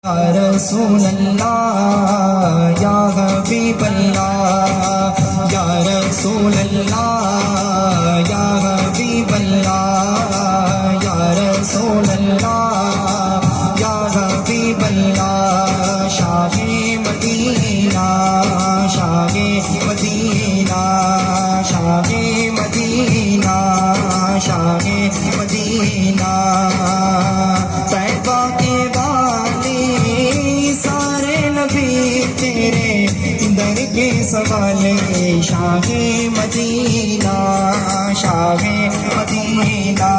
یا رسول اللہ یا حبیب اللہ یا رسول اللہ یا حبیب اللہ یا رسول اللہ یا حبیب اللہ شاہ مدینہ شاہ مدینہ شاہ مدینہ شاہ مدینہ طیبہ کے در کے سوالے شاہ مدینہ شاہ مدینہ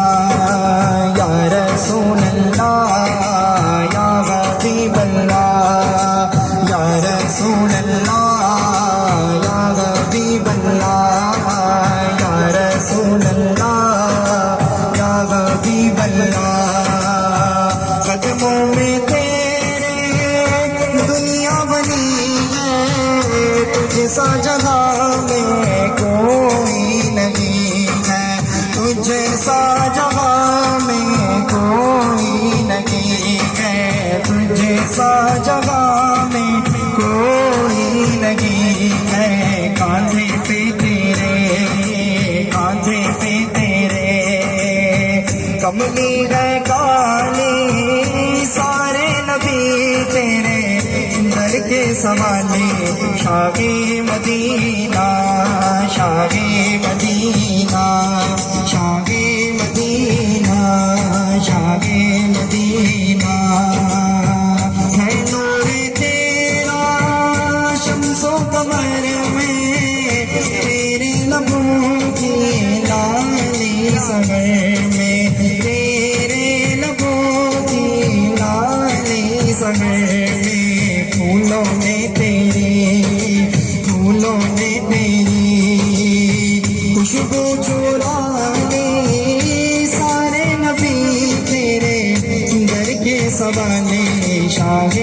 یا رسول اللہ یا حبیب اللہ یا رسول اللہ یا حبیب اللہ یا رسول اللہ یا حبیب اللہ قدموں میں دنیا بنی ہے تجھ سا جگہ میں کوئی نہیں ہے تجھ سا جگہ میں کوئی نہیں ہے تجھ سا جگہ میں کوئی نہیں ہے کاندھے پہ تیرے کاندھے پہ تیرے کملی ہے کالی سارے نبی تیرے در کے سوالے شاہ مدینہ شاہ مدینہ شاہ مدینہ شاہ مدینہ ہے نور تیرا شمس و قمر میں تیرے لبوں کی لالی سحر میں تیرے لبوں کی لالی سحر میں پھولوں میں تیری پھولوں میں تیری خوشبو چرانے سارے نبی تیرے در کے سوالے شاہ